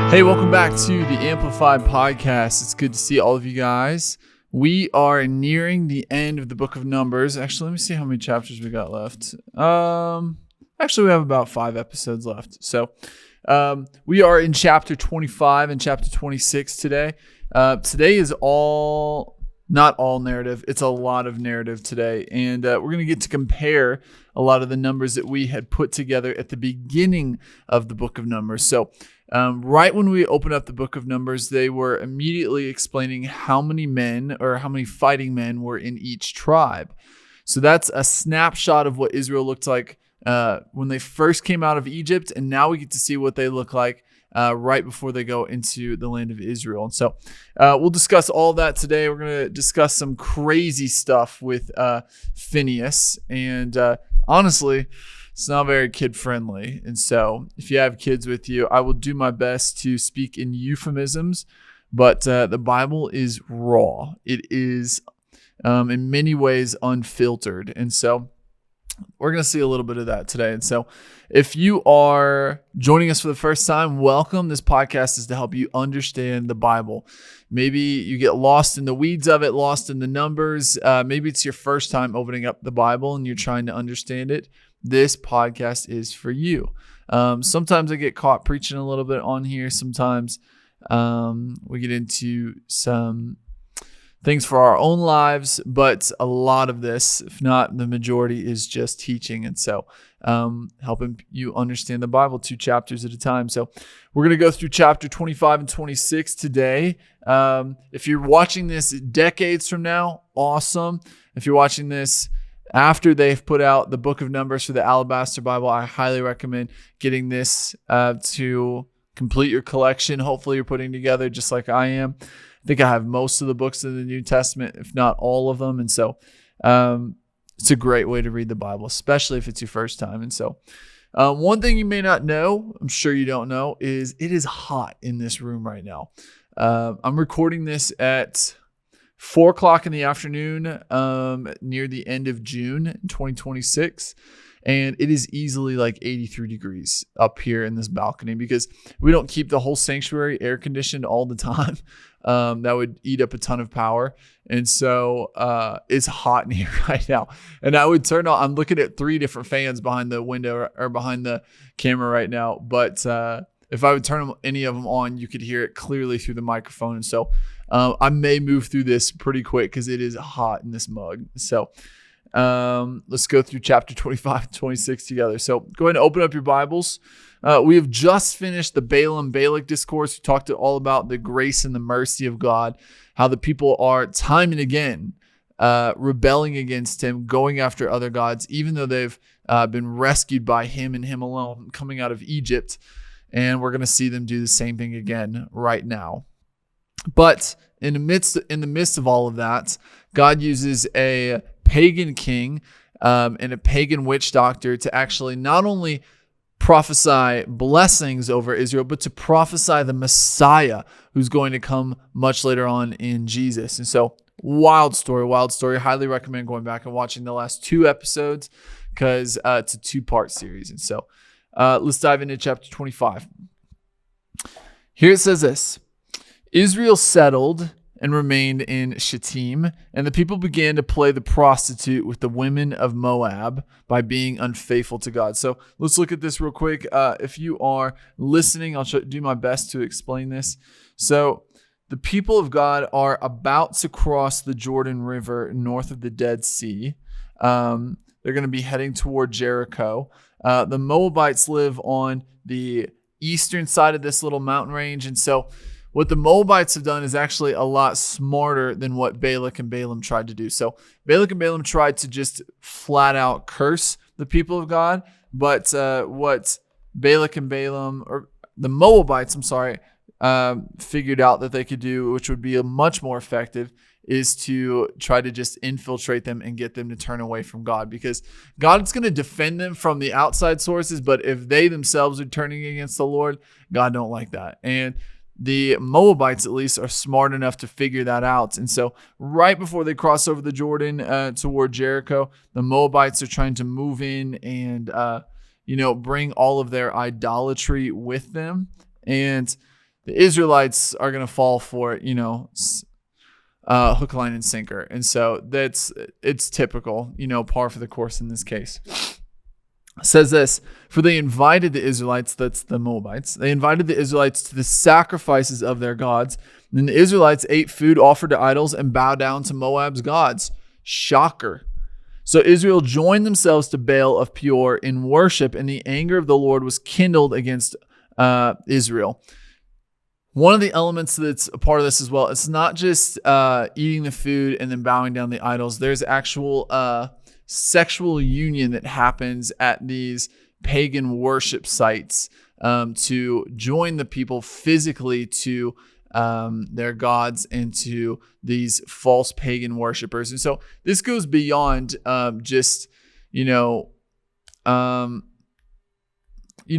Hey, welcome back to the Amplified Podcast. It's good to see all of you guys. We are nearing the end of the book of Numbers. Actually, let me see how many chapters we got left. Actually, we have about 5 episodes left. So we are in chapter 25 and chapter 26 today. Today is not all narrative. It's a lot of narrative today. And we're going to get to compare a lot of the numbers that we had put together at the beginning of the book of Numbers. So right when we opened up the book of Numbers, they were immediately explaining how many men or how many fighting men were in each tribe. So that's a snapshot of what Israel looked like when they first came out of Egypt. And now we get to see what they look like right before they go into the land of Israel. And so we'll discuss all that today. We're going to discuss some crazy stuff with Phineas. And honestly, it's not very kid-friendly. And so if you have kids with you, I will do my best to speak in euphemisms. But the Bible is raw. It is, in many ways, unfiltered. And so we're going to see a little bit of that today. And so if you are joining us for the first time, welcome. This podcast is to help you understand the Bible. Maybe you get lost in the weeds of it, lost in the numbers. Maybe it's your first time opening up the Bible and you're trying to understand it. This podcast is for you. Sometimes I get caught preaching a little bit on here. Sometimes we get into some things for our own lives, but a lot of this, if not the majority, is just teaching. And so helping you understand the Bible 2 chapters at a time. So we're going to go through chapter 25 and 26 today. If you're watching this decades from now, awesome. If you're watching this after they've put out the book of Numbers for the Alabaster Bible, I highly recommend getting this to complete your collection. Hopefully you're putting together just like I am. I think I have most of the books in the New Testament, if not all of them. And so it's a great way to read the Bible, especially if it's your first time. And so one thing you may not know, I'm sure you don't know, is it is hot in this room right now. I'm recording this at 4 o'clock in the afternoon near the end of June in 2026. And it is easily like 83 degrees up here in this balcony because we don't keep the whole sanctuary air conditioned all the time. That would eat up a ton of power. And so it's hot in here right now. And I would turn on, I'm looking at 3 different fans behind the window or behind the camera right now. But if I would turn any of them on, you could hear it clearly through the microphone. And so I may move through this pretty quick because it is hot in this mug. So let's go through chapter 25 and 26 together. So go ahead and open up your Bibles. We have just finished the Balaam-Balak discourse. We talked all about the grace and the mercy of God, how the people are time and again rebelling against him, going after other gods, even though they've been rescued by him and him alone coming out of Egypt. And we're going to see them do the same thing again right now. But in the midst of all of that, God uses a pagan king and a pagan witch doctor to actually not only prophesy blessings over Israel, but to prophesy the Messiah who's going to come much later on in Jesus. And so wild story. Highly recommend going back and watching the last 2 episodes because it's a 2-part series. And so let's dive into chapter 25. Here it says this: Israel settled and remained in Shittim, and the people began to play the prostitute with the women of Moab by being unfaithful to God. So let's look at this real quick. If you are listening, I'll do my best to explain this. So the people of God are about to cross the Jordan River north of the Dead Sea. They're going to be heading toward Jericho. The Moabites live on the eastern side of this little mountain range, and so what the Moabites have done is actually a lot smarter than what Balak and Balaam tried to do. So Balak and Balaam tried to just flat out curse the people of God. But what Balak and Balaam, or the Moabites, figured out that they could do, which would be much more effective, is to try to just infiltrate them and get them to turn away from God. Because God's going to defend them from the outside sources. But if they themselves are turning against the Lord, God don't like that. And the Moabites, at least, are smart enough to figure that out. And so right before they cross over the Jordan toward Jericho, the Moabites are trying to move in and, bring all of their idolatry with them. And the Israelites are going to fall for it, hook, line, and sinker. And so it's typical, par for the course in this case. It says this, for they invited the Israelites, that's the Moabites, they invited the Israelites to the sacrifices of their gods. And then the Israelites ate food offered to idols and bowed down to Moab's gods. Shocker. So Israel joined themselves to Baal of Peor in worship, and the anger of the Lord was kindled against Israel. One of the elements that's a part of this as well, it's not just eating the food and then bowing down the idols. There's actual sexual union that happens at these pagan worship sites to join the people physically to their gods and to these false pagan worshipers. And so this goes beyond just,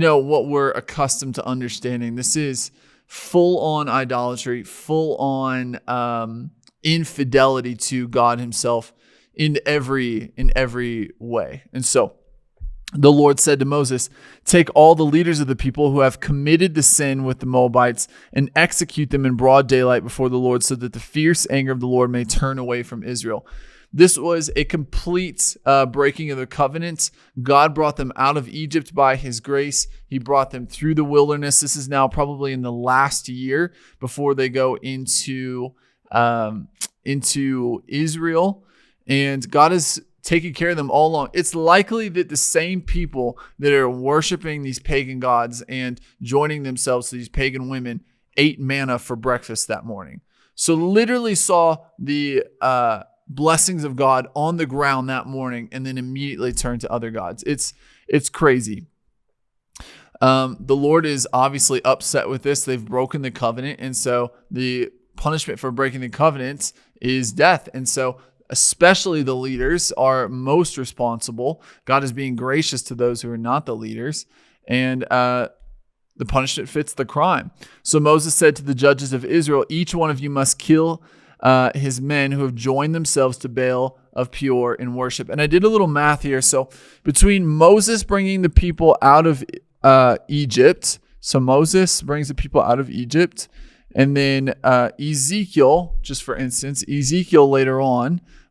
what we're accustomed to understanding. This is full on idolatry, full on infidelity to God himself in every way. And so the Lord said to Moses, take all the leaders of the people who have committed the sin with the Moabites and execute them in broad daylight before the Lord, so that the fierce anger of the Lord may turn away from Israel. This was a complete breaking of the covenant. God brought them out of Egypt by his grace. He brought them through the wilderness. This is now probably in the last year before they go into Israel. And God is taking care of them all along. It's likely that the same people that are worshiping these pagan gods and joining themselves to these pagan women ate manna for breakfast that morning. So literally saw the blessings of God on the ground that morning and then immediately turned to other gods. It's crazy. The Lord is obviously upset with this. They've broken the covenant. And so the punishment for breaking the covenant is death. And so especially the leaders are most responsible. God is being gracious to those who are not the leaders. And the punishment fits the crime. So Moses said to the judges of Israel, each one of you must kill his men who have joined themselves to Baal of Peor in worship. And I did a little math here. So between Moses bringing the people out of Egypt, so Moses brings the people out of Egypt, and then Ezekiel, just for instance, Ezekiel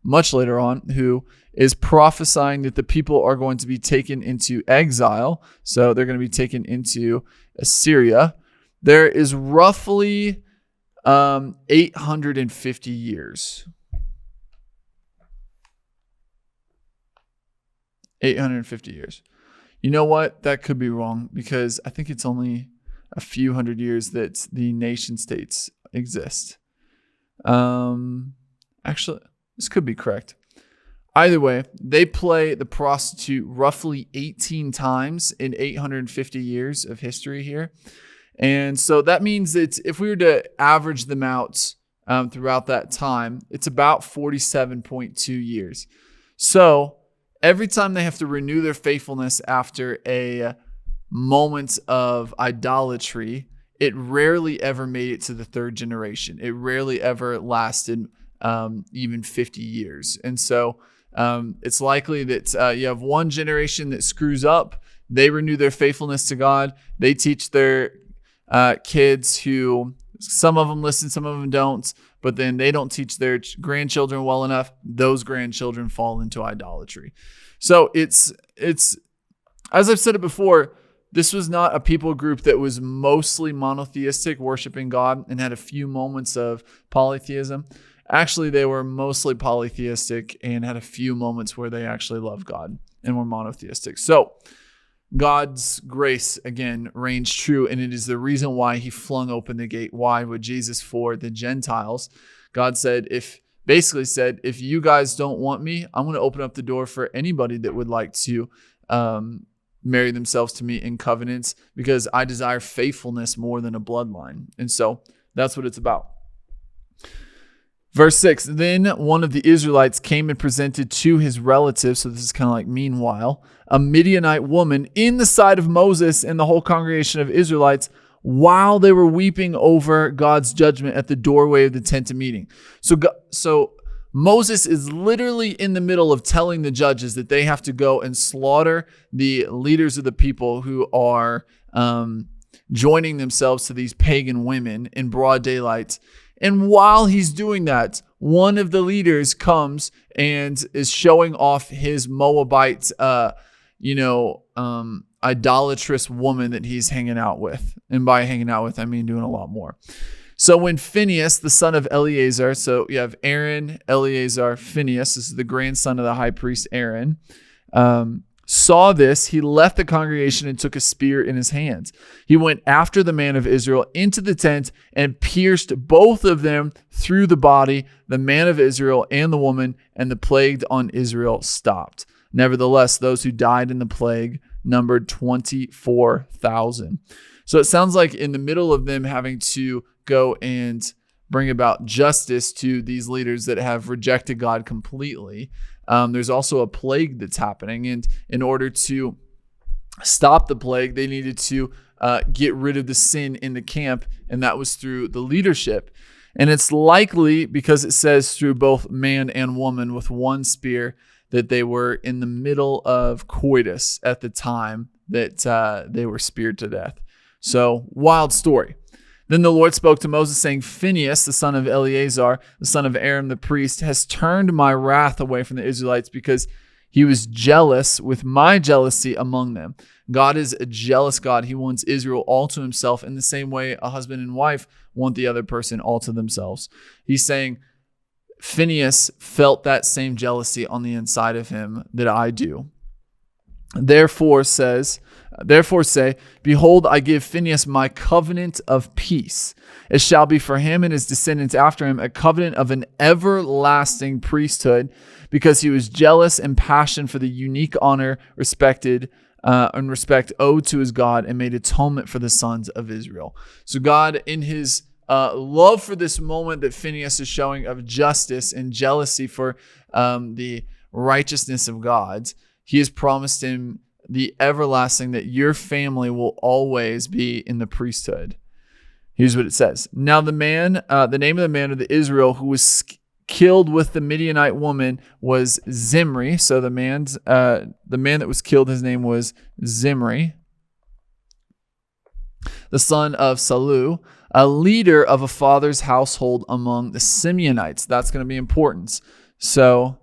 much later on, who is prophesying that the people are going to be taken into exile. So they're going to be taken into Assyria. There is roughly 850 years. 850 years. You know what? That could be wrong, because I think it's only a few hundred years that the nation states exist. Actually, this could be correct. Either way, they play the prostitute roughly 18 times in 850 years of history here. And so that means that if we were to average them out throughout that time, it's about 47.2 years. So every time they have to renew their faithfulness after a moment of idolatry, it rarely ever made it to the third generation. It rarely ever lasted even 50 years. And so it's likely that you have one generation that screws up. They renew their faithfulness to God. They teach their kids, who some of them listen, some of them don't, but then they don't teach their grandchildren well enough. Those grandchildren fall into idolatry. So it's as I've said it before, this was not a people group that was mostly monotheistic, worshiping God, and had a few moments of polytheism. Actually, they were mostly polytheistic and had a few moments where they actually loved God and were monotheistic. So God's grace, again, reigns true, and it is the reason why he flung open the gate wide with Jesus for the Gentiles. God basically said, if you guys don't want me, I'm going to open up the door for anybody that would like to marry themselves to me in covenants, because I desire faithfulness more than a bloodline. And so that's what it's about. Verse 6, then one of the Israelites came and presented to his relatives, so this is kind of like meanwhile, a Midianite woman in the sight of Moses and the whole congregation of Israelites, while they were weeping over God's judgment at the doorway of the tent of meeting. So Moses is literally in the middle of telling the judges that they have to go and slaughter the leaders of the people who are joining themselves to these pagan women in broad daylight. And while he's doing that, one of the leaders comes and is showing off his Moabite, idolatrous woman that he's hanging out with. And by hanging out with, I mean doing a lot more. So when Phinehas, the son of Eleazar, so you have Aaron, Eleazar, Phinehas, this is the grandson of the high priest Aaron, saw this, he left the congregation and took a spear in his hands. He went after the man of Israel into the tent and pierced both of them through the body, the man of Israel and the woman, and the plague on Israel stopped. Nevertheless, those who died in the plague numbered 24,000. So it sounds like in the middle of them having to go and bring about justice to these leaders that have rejected God completely, there's also a plague that's happening. And in order to stop the plague, they needed to get rid of the sin in the camp. And that was through the leadership. And it's likely, because it says through both man and woman with one spear, that they were in the middle of coitus at the time that they were speared to death. So, wild story. Then the Lord spoke to Moses, saying, Phinehas, the son of Eleazar, the son of Aaron the priest, has turned my wrath away from the Israelites because he was jealous with my jealousy among them. God is a jealous God. He wants Israel all to himself in the same way a husband and wife want the other person all to themselves. He's saying, Phinehas felt that same jealousy on the inside of him that I do. Therefore say, behold, I give Phinehas my covenant of peace. It shall be for him and his descendants after him a covenant of an everlasting priesthood, because he was jealous and passionate for the unique honor respect owed to his God, and made atonement for the sons of Israel. So God, in his love for this moment that Phinehas is showing of justice and jealousy for the righteousness of God, he has promised him the everlasting, that your family will always be in the priesthood. Here's what it says. Now the name of the man of Israel who was killed with the Midianite woman was Zimri. So the man that was killed, his name was Zimri, the son of Salu, a leader of a father's household among the Simeonites. That's going to be important. So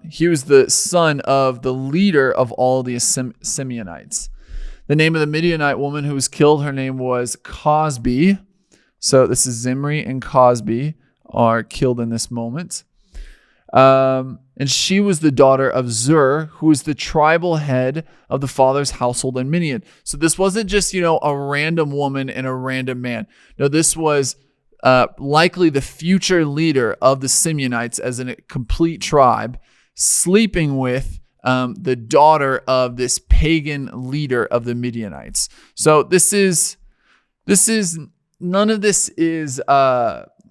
he was the son of the leader of all the Simeonites. The name of the Midianite woman who was killed, her name was Cosbi. So this is Zimri and Cosbi are killed in this moment. And she was the daughter of Zehr, who was the tribal head of the father's household in Midian. So this wasn't just, a random woman and a random man. No, this was likely the future leader of the Simeonites as a complete tribe, sleeping with the daughter of this pagan leader of the Midianites. So none of this is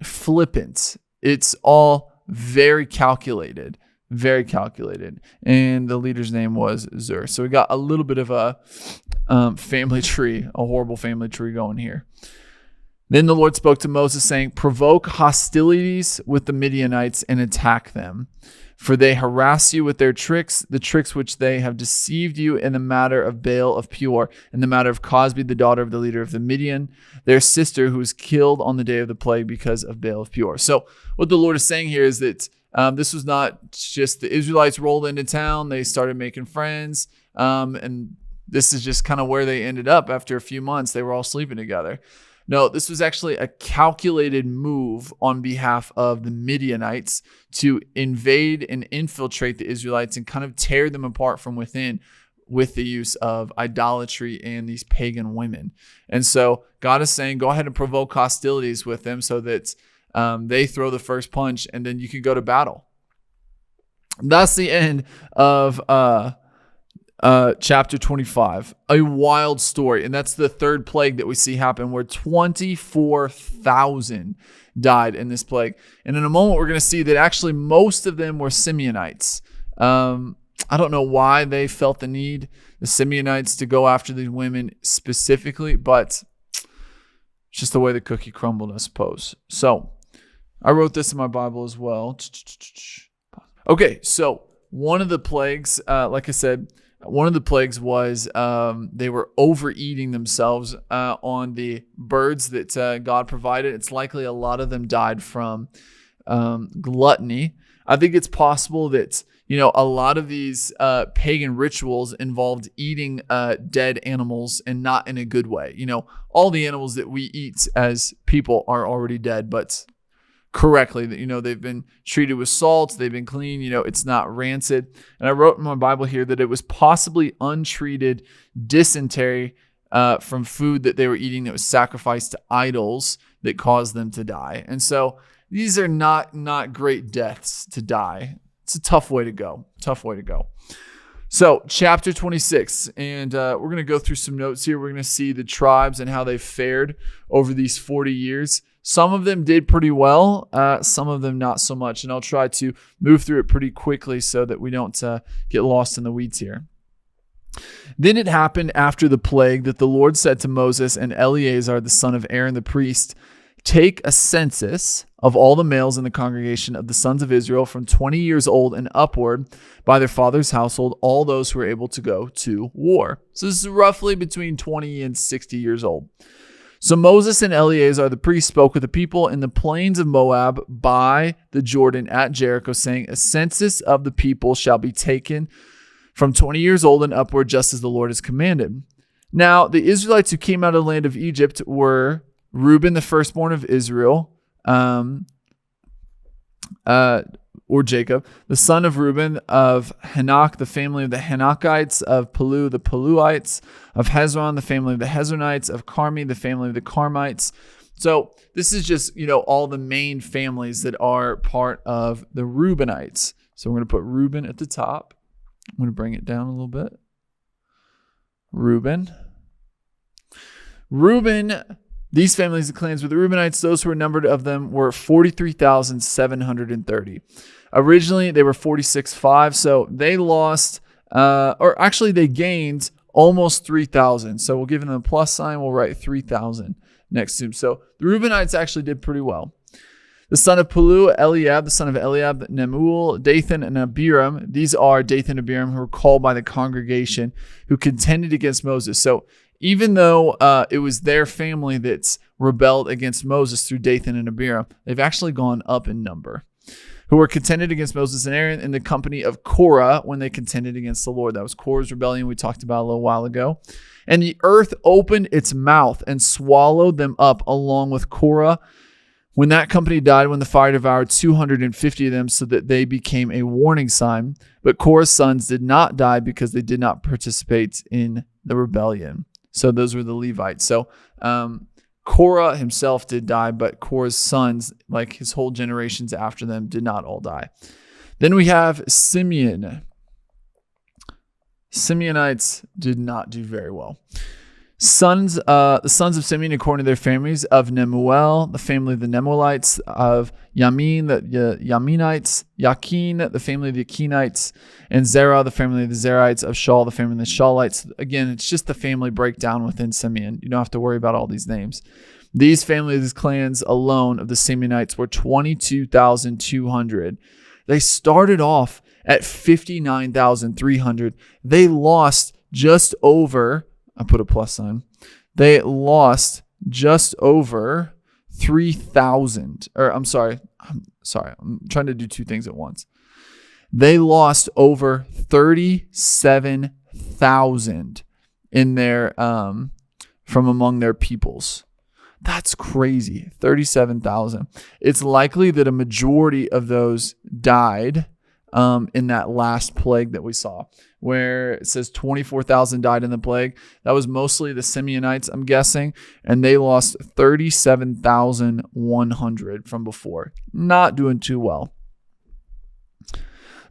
flippant. It's all very calculated. And the leader's name was Zehr. So we got a little bit of a family tree, a horrible family tree going here. Then the Lord spoke to Moses, saying, provoke hostilities with the Midianites and attack them, for they harass you with their tricks, the tricks which they have deceived you in the matter of Baal of Peor, in the matter of Cosbi, the daughter of the leader of the Midian, their sister, who was killed on the day of the plague because of Baal of Peor. So what the Lord is saying here is that this was not just the Israelites rolled into town, they started making friends, and this is just kind of where they ended up after a few months. They were all sleeping together. No, this was actually a calculated move on behalf of the Midianites to invade and infiltrate the Israelites and kind of tear them apart from within with the use of idolatry and these pagan women. And so God is saying, go ahead and provoke hostilities with them so that they throw the first punch and then you can go to battle. That's the end of chapter 25, a wild story. And that's the third plague that we see happen, where 24,000 died in this plague. And in a moment, we're going to see that actually most of them were Simeonites. I don't know why they felt the need, the Simeonites, to go after these women specifically, but it's just the way the cookie crumbled, I suppose. So I wrote this in my Bible as well. Okay, so one of the plagues, like I said, one of the plagues was they were overeating themselves on the birds that God provided. It's likely a lot of them died from gluttony. I think it's possible that, a lot of these pagan rituals involved eating dead animals, and not in a good way. All the animals that we eat as people are already dead, but correctly, that they've been treated with salt, they've been clean, it's not rancid. And I wrote in my Bible here that it was possibly untreated dysentery from food that they were eating that was sacrificed to idols that caused them to die. And so these are not great deaths to die. It's a tough way to go. So chapter 26, and we're going to go through some notes here. We're going to see the tribes and how they fared over these 40 years. Some of them did pretty well, some of them not so much. And I'll try to move through it pretty quickly so that we don't get lost in the weeds here. Then it happened after the plague that the Lord said to Moses and Eleazar, the son of Aaron the priest, "Take a census of all the males in the congregation of the sons of Israel from 20 years old and upward by their father's household, all those who are able to go to war." So this is roughly between 20 and 60 years old. So Moses and Eleazar the priest spoke with the people in the plains of Moab by the Jordan at Jericho, saying, "A census of the people shall be taken from 20 years old and upward, just as the Lord has commanded." Now the Israelites who came out of the land of Egypt were Reuben, the firstborn of Israel, or Jacob, the son of Reuben, of Hanok, the family of the Hanokites, of Palu, the Paluites, of Hezron, the family of the Hezronites, of Carmi, the family of the Carmites. So this is just, all the main families that are part of the Reubenites. So we're going to put Reuben at the top. I'm going to bring it down a little bit. Reuben. These families and clans were the Reubenites. Those who were numbered of them were 43,730. Originally, they were 46,500. So they lost, they gained almost 3,000. So we'll give them a plus sign. We'll write 3,000 next to them. So the Reubenites actually did pretty well. The son of Palu, Eliab, the son of Eliab, Nemuel, Dathan, and Abiram. These are Dathan and Abiram who were called by the congregation who contended against Moses. So even though it was their family that's rebelled against Moses through Dathan and Abiram, they've actually gone up in number, who were contended against Moses and Aaron in the company of Korah when they contended against the Lord. That was Korah's rebellion we talked about a little while ago. And the earth opened its mouth and swallowed them up along with Korah. When that company died, when the fire devoured 250 of them, so that they became a warning sign. But Korah's sons did not die because they did not participate in the rebellion. So those were the Levites. So Korah himself did die, but Korah's sons, like his whole generations after them, did not all die. Then we have Simeon. Simeonites did not do very well. The sons of Simeon according to their families: of Nemuel, the family of the Nemuelites; of Yamin, the Yaminites; Yakin, the family of the Yakinites; and Zerah, the family of the Zerites; of Shaul, the family of the Shaulites. Again, it's just the family breakdown within Simeon. You don't have to worry about all these names. These families, these clans alone of the Simeonites were 22,200. They started off at 59,300. They lost just over, I put a plus sign. They lost just over 3,000. I'm sorry. I'm trying to do two things at once. They lost over 37,000 in their from among their peoples. That's crazy. 37,000. It's likely that a majority of those died in that last plague that we saw, where it says 24,000 died in the plague. That was mostly the Simeonites, I'm guessing, and they lost 37,100 from before. Not doing too well.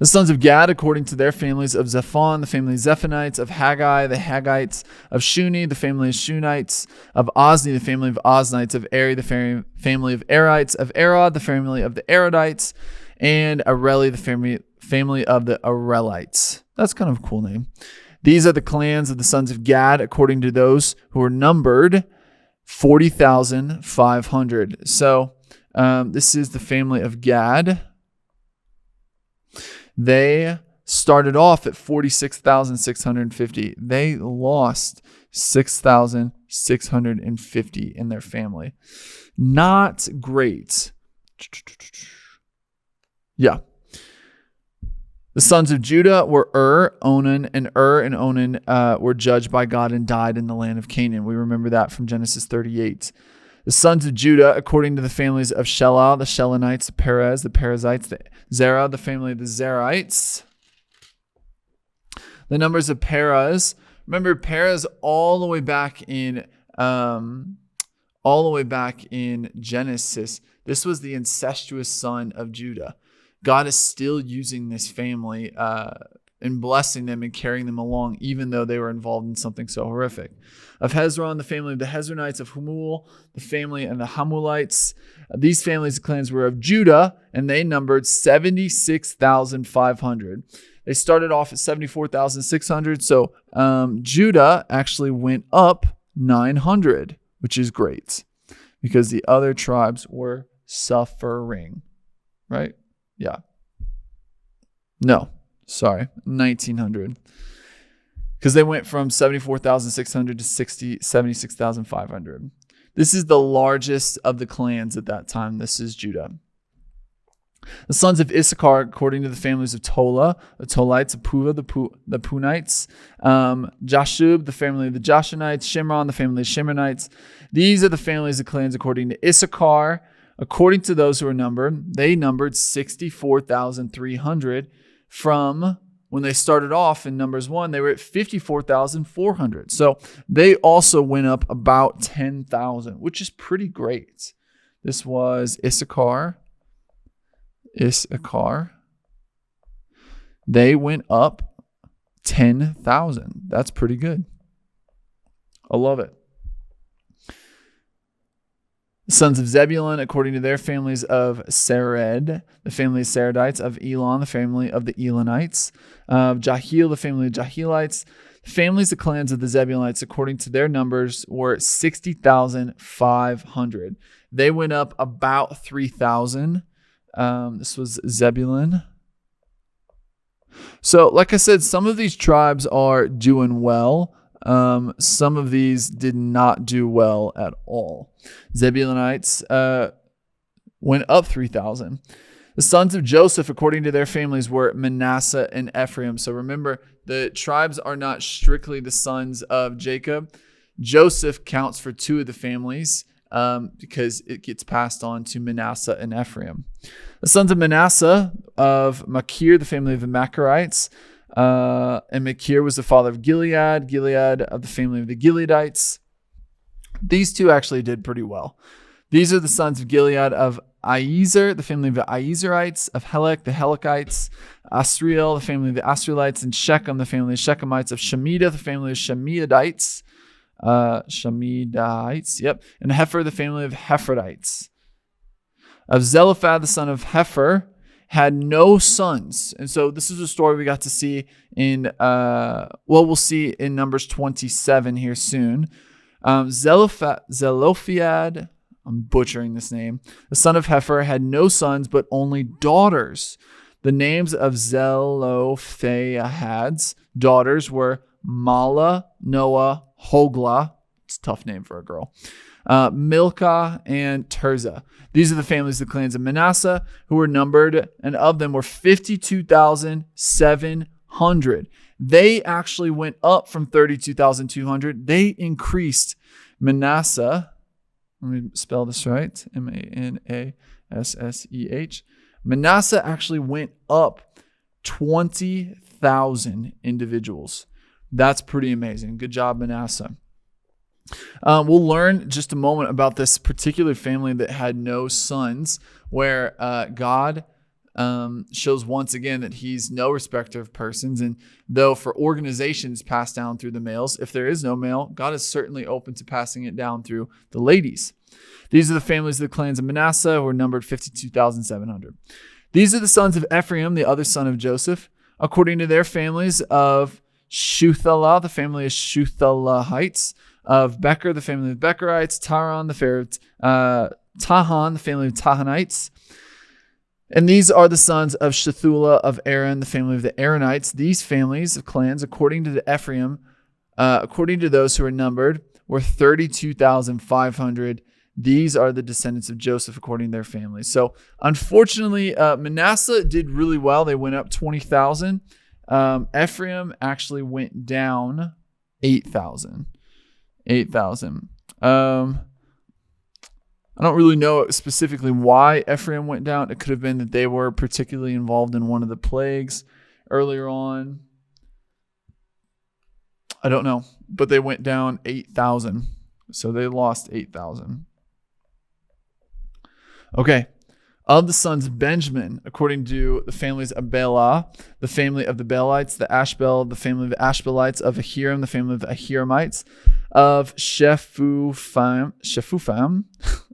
The sons of Gad, according to their families: of Zephon, the family of Zephonites; of Haggai, the Haggites; of Shuni, the family of Shunites; of Ozni, the family of Oznites; of Eri, the family of Erites; of Arod, the family of the Arodites; and Areli, the family of the Arelites. That's kind of a cool name. These are the clans of the sons of Gad, according to those who were numbered, 40,500. So this is the family of Gad. They started off at 46,650. They lost 6,650 in their family. Not great. Yeah. The sons of Judah were Onan, and Onan were judged by God and died in the land of Canaan. We remember that from Genesis 38. The sons of Judah, according to the families of Shelah, the Shelonites, the Perez, the Perizzites, the Zerah, the family of the Zerites. The numbers of Perez. Remember Perez all the way back in Genesis. This was the incestuous son of Judah. God is still using this family and blessing them and carrying them along, even though they were involved in something so horrific. Of Hezron, the family of the Hezronites, of Hamul, the family and the Hamulites. These families and clans were of Judah, and they numbered 76,500. They started off at 74,600, so Judah actually went up 900, which is great because the other tribes were suffering, right? Yeah. No, sorry, 1,900. Because they went from 74,600 to 76,500. This is the largest of the clans at that time. This is Judah. The sons of Issachar, according to the families of Tola, the Tolites, of Puva, the Punites, Jashub, the family of the Jashanites, Shimron, the family of Shimronites. These are the families of clans according to Issachar. According to those who were numbered, they numbered 64,300 from when they started off in Numbers 1, they were at 54,400. So they also went up about 10,000, which is pretty great. This was Issachar. They went up 10,000. That's pretty good. I love it. The sons of Zebulun, according to their families of Sered, the family of Seredites, of Elon, the family of the Elonites, of Jahiel, the family of Jahilites. The families of clans of the Zebulunites, according to their numbers, were 60,500. They went up about 3,000. This was Zebulun. So, like I said, some of these tribes are doing well. Some of these did not do well at all. Zebulunites went up 3,000. The sons of Joseph, according to their families, were Manasseh and Ephraim. So remember, the tribes are not strictly the sons of Jacob. Joseph counts for two of the families because it gets passed on to Manasseh and Ephraim. The sons of Manasseh, of Machir, the family of the Machirites, and Machir was the father of Gilead. Gilead of the family of the Gileadites. These two actually did pretty well. These are the sons of Gilead, of Iezer, the family of the Iezerites, of Helek, the Helekites, Asriel, the family of the Asrielites, and Shechem, the family of Shechemites, of Shemidah, the family of Shemidaites, and Hefer, the family of Hepherites. Of Zelophehad, the son of Hefer, had no sons. And so this is a story we got to see in, we'll see in Numbers 27 here soon. Zelophehad, I'm butchering this name, the son of Hefer, had no sons, but only daughters. The names of Zelophehad's daughters were Mala, Noah, Hoglah. It's a tough name for a girl. Milcah and Tirzah. These are the families of the clans of Manasseh who were numbered, and of them were 52,700. They actually went up from 32,200. They increased. Manasseh, let me spell this right, Manasseh. Manasseh actually went up 20,000 individuals. That's pretty amazing. Good job, Manasseh. We'll learn just a moment about this particular family that had no sons, where God shows once again that he's no respecter of persons. And though for organizations passed down through the males, if there is no male, God is certainly open to passing it down through the ladies. These are the families of the clans of Manasseh, who were numbered 52,700. These are the sons of Ephraim, the other son of Joseph, according to their families of Shuthalah, the family of Shuthalahites, of Becher, the family of Becherites, Tahan, the family of Tahanites, And these are the sons of Shethula of Aaron, the family of the Aaronites. These families of clans, according to the Ephraim, according to those who are numbered, were 32,500. These are the descendants of Joseph according to their families. So unfortunately, Manasseh did really well. They went up 20,000. Ephraim actually went down 8,000. I don't really know specifically why Ephraim went down. It could have been that they were particularly involved in one of the plagues earlier on. I don't know, but they went down 8,000. So they lost 8,000. Okay. Of the sons of Benjamin, according to the families of Bela, the family of the Belites, the Ashbel, the family of the Ashbelites, of Ahiram, the family of the Ahiramites, of Shephufam,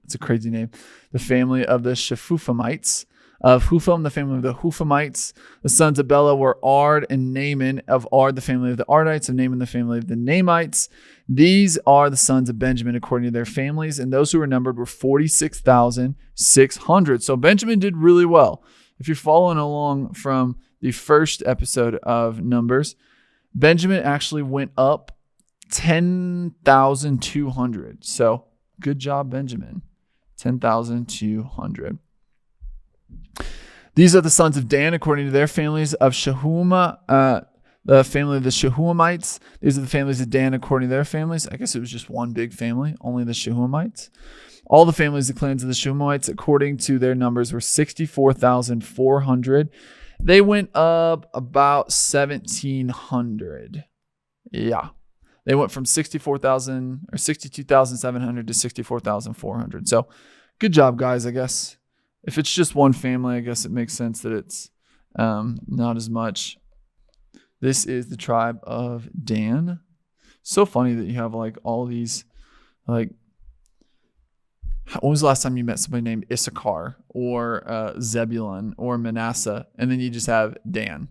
it's a crazy name, the family of the Shephufamites, of Hufam, the family of the Hufamites. The sons of Bela were Ard and Naaman, of Ard, the family of the Ardites, of Naaman, the family of the Naamites. These are the sons of Benjamin according to their families, and those who were numbered were 46,600. So Benjamin did really well. If you're following along from the first episode of Numbers, Benjamin actually went up 10,200. So good job, Benjamin. 10,200. These are the sons of Dan according to their families, of Shahuma, the family of the Shahuamites. These are the families of Dan according to their families. I guess it was just one big family, only the Shahuamites. All the families and clans of the Shahuamites according to their numbers were 64,400. They went up about 1,700. Yeah. They went from 62,700 to 64,400. So good job, guys, I guess. If it's just one family, I guess it makes sense that it's not as much. This is the tribe of Dan. So funny that you have like all these, like, when was the last time you met somebody named Issachar or Zebulun or Manasseh, and then you just have Dan?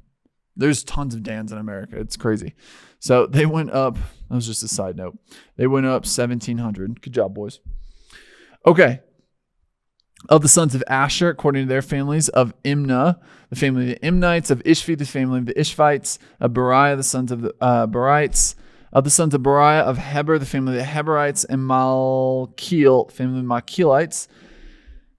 There's tons of Dans in America. It's crazy. So they went up. That was just a side note. They went up 1,700. Good job, boys. Okay. Of the sons of Asher, according to their families, of Imnah, the family of the Imnites, of Ishvi, the family of the Ishvites, of Beriah, the sons of the Berites, of the sons of Beriah, of Heber, the family of the Heberites, and Malkiel, the family of the Malkielites.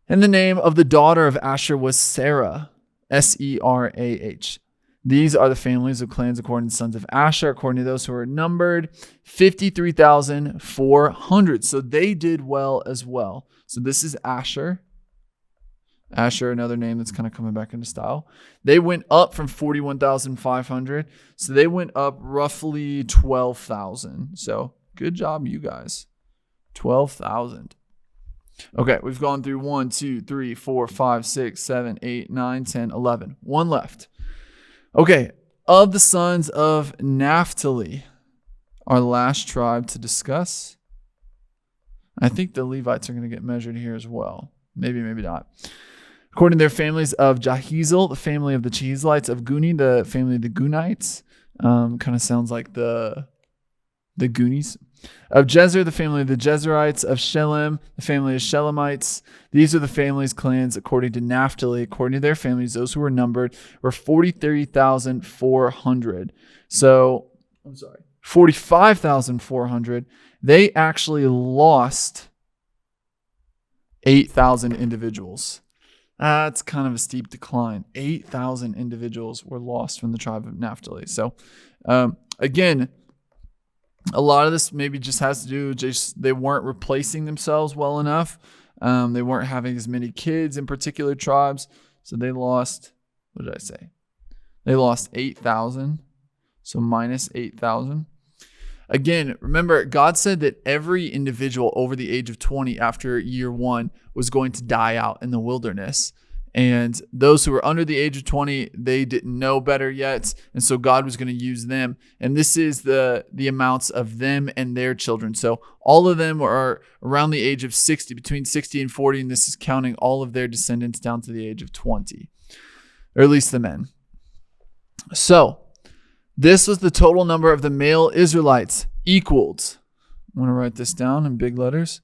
And the name of the daughter of Asher was Sarah, Serah. These are the families of clans according to the sons of Asher, according to those who are numbered, 53,400. So they did well as well. So this is Asher. Asher, another name that's kind of coming back into style. They went up from 41,500. So they went up roughly 12,000. So good job, you guys. 12,000. Okay, we've gone through 1, 2, 3, 4, 5, 6, 7, 8, 9, 10, 11. One left. Okay, of the sons of Naphtali, our last tribe to discuss. I think the Levites are going to get measured here as well. Maybe, maybe not. According to their families, of Jahizel, the family of the Chehizlites, of Guni, the family of the Gunites. Kind of sounds like the Goonies. Of Jezer, the family of the Jezerites. Of Shelem, the family of Shelemites. These are the families, clans, according to Naphtali. According to their families, those who were numbered were 43,400. So, 45,400. They actually lost 8,000 individuals. That's kind of a steep decline. 8,000 individuals were lost from the tribe of Naphtali. So, again, a lot of this maybe just has to do with just they weren't replacing themselves well enough. They weren't having as many kids in particular tribes. So they lost, what did I say? They lost 8,000. So minus 8,000. Again, remember, God said that every individual over the age of 20 after year 1 was going to die out in the wilderness. And those who were under the age of 20, they didn't know better yet. And so God was going to use them. And this is the amounts of them and their children. So all of them are around the age of 60, between 60 and 40. And this is counting all of their descendants down to the age of 20, or at least the men. So this was the total number of the male Israelites equaled. I want to write this down in big letters,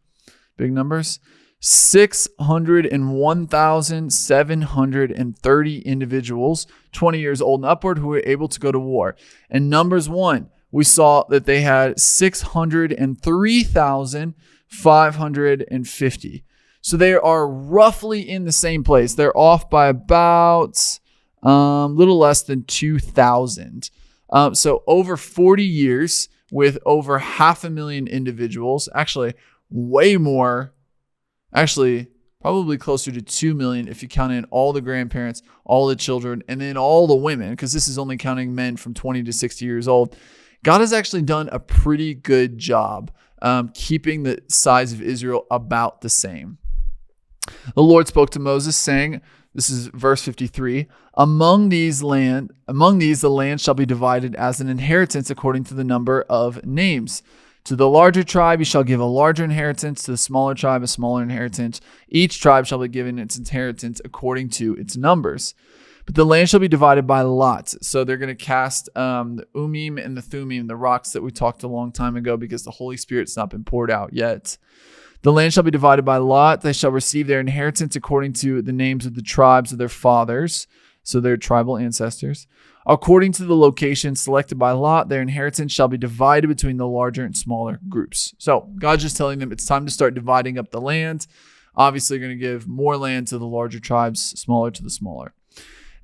big numbers. 601,730 individuals 20 years old and upward who were able to go to war. In Numbers 1, we saw that they had 603,550. So they are roughly in the same place. They're off by about little less than 2,000. So over 40 years with over 500,000 individuals, actually way more, actually probably closer to 2 million if you count in all the grandparents, all the children, and then all the women, because this is only counting men from 20 to 60 years old. God has actually done a pretty good job keeping the size of Israel about the same. The Lord spoke to Moses saying, this is verse 53, among these the land shall be divided as an inheritance according to the number of names. To the larger tribe you shall give a larger inheritance, to the smaller tribe a smaller inheritance. Each tribe shall be given its inheritance according to its numbers. But the land shall be divided by lots. So they're going to cast the Urim and the Thummim, the rocks that we talked a long time ago, because the Holy Spirit's not been poured out yet. The land shall be divided by lot. They shall receive their inheritance according to the names of the tribes of their fathers, so their tribal ancestors. According to the location selected by lot, their inheritance shall be divided between the larger and smaller groups. So God's just telling them it's time to start dividing up the land. Obviously, you're going to give more land to the larger tribes, smaller to the smaller.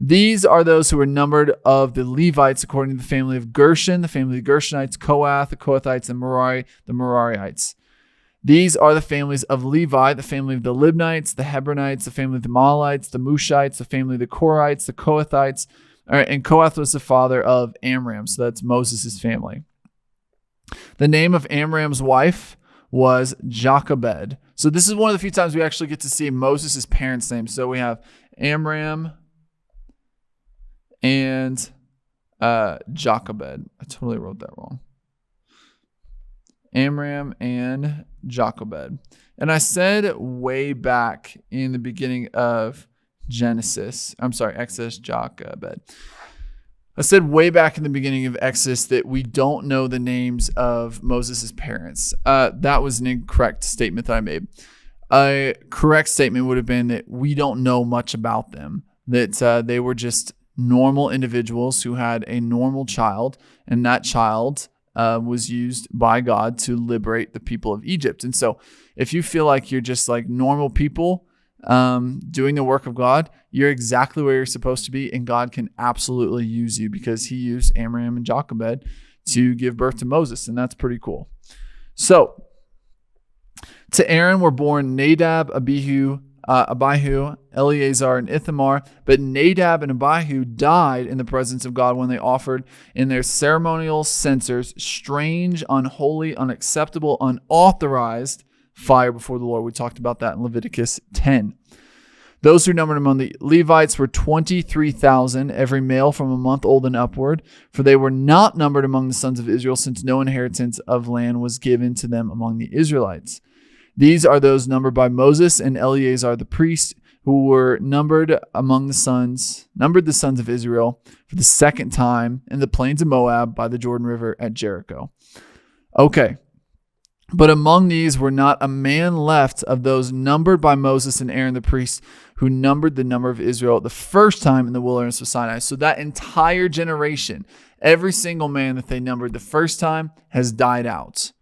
These are those who were numbered of the Levites according to the family of Gershon, the family of the Gershonites, Kohath, the Kohathites, and Merari, the Merarites. These are the families of Levi, the family of the Libnites, the Hebronites, the family of the Mahalites, the Mushites, the family of the Korites, the Kohathites. All right, and Kohath was the father of Amram, so that's Moses' family. The name of Amram's wife was Jochebed. So this is one of the few times we actually get to see Moses' parents' names. So we have Amram and Jochebed. I totally wrote that wrong. Amram and Jochebed. And I said way back in the beginning of Exodus, Jochebed. I said way back in the beginning of Exodus that we don't know the names of Moses' parents. That was an incorrect statement that I made. A correct statement would have been that we don't know much about them, that they were just normal individuals who had a normal child, and that child was used by God to liberate the people of Egypt. And so if you feel like you're just like normal people doing the work of God, you're exactly where you're supposed to be, and God can absolutely use you, because he used Amram and Jochebed to give birth to Moses, and that's pretty cool. So to Aaron were born Nadab, Abihu, Eleazar, and Ithamar. But Nadab and Abihu died in the presence of God when they offered in their ceremonial censers strange, unholy, unacceptable, unauthorized fire before the Lord. We talked about that in Leviticus 10. Those who numbered among the Levites were 23,000, every male from a month old and upward, for they were not numbered among the sons of Israel, since no inheritance of land was given to them among the Israelites. These are those numbered by Moses and Eleazar the priest, who were numbered the sons of Israel for the second time in the plains of Moab by the Jordan River at Jericho. Okay. But among these were not a man left of those numbered by Moses and Aaron the priest, who numbered the number of Israel the first time in the wilderness of Sinai. So that entire generation, every single man that they numbered the first time has died out.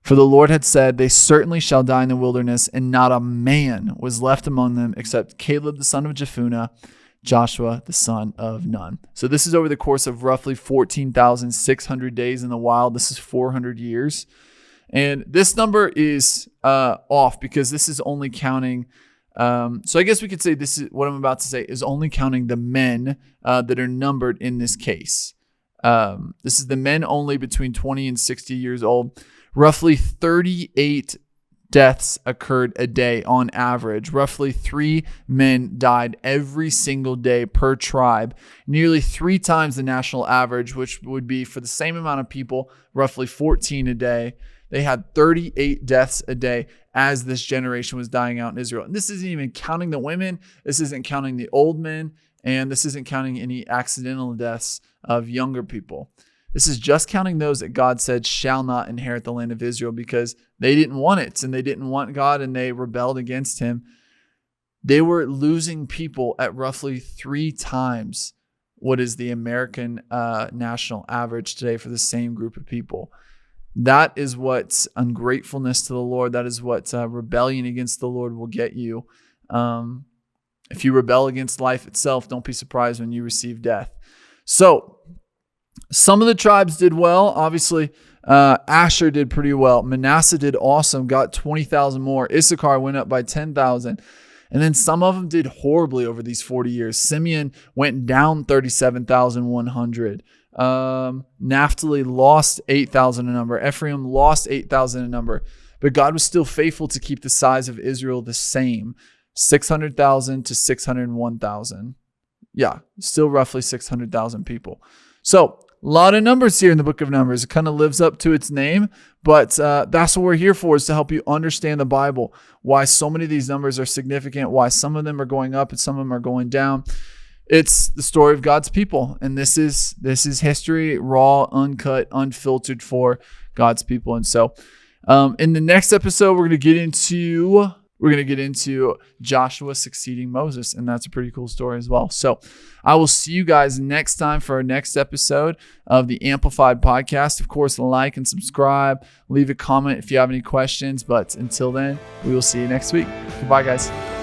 For the Lord had said, they certainly shall die in the wilderness, and not a man was left among them except Caleb the son of Jephunneh, Joshua the son of Nun. So this is over the course of roughly 14,600 days in the wild. This is 400 years. And this number is off because this is only counting. So I guess we could say this is what I'm about to say is only counting the men that are numbered in this case. This is the men only between 20 and 60 years old. Roughly 38 deaths occurred a day on average. Roughly 3 men died every single day per tribe, nearly 3 times the national average, which would be for the same amount of people, roughly 14 a day. They had 38 deaths a day as this generation was dying out in Israel. And this isn't even counting the women. This isn't counting the old men. And this isn't counting any accidental deaths of younger people. This is just counting those that God said shall not inherit the land of Israel because they didn't want it and they didn't want God and they rebelled against him. They were losing people at roughly 3 times what is the American national average today for the same group of people. That is what ungratefulness to the Lord, that is what rebellion against the Lord will get you. If you rebel against life itself, don't be surprised when you receive death. So some of the tribes did well. Obviously, Asher did pretty well. Manasseh did awesome, got 20,000 more. Issachar went up by 10,000. And then some of them did horribly over these 40 years. Simeon went down 37,100. Naphtali lost 8,000 a number. Ephraim lost 8,000 a number. But God was still faithful to keep the size of Israel the same. 600,000 to 601,000. Yeah, still roughly 600,000 people. So a lot of numbers here in the book of Numbers. It kind of lives up to its name, but that's what we're here for, is to help you understand the Bible, why so many of these numbers are significant, why some of them are going up and some of them are going down. It's the story of God's people, and this is history, raw, uncut, unfiltered for God's people. And so in the next episode, we're going to get into Joshua succeeding Moses, and that's a pretty cool story as well. So I will see you guys next time for our next episode of the Amplified Podcast. Of course, like and subscribe. Leave a comment if you have any questions. But until then, we will see you next week. Goodbye, guys.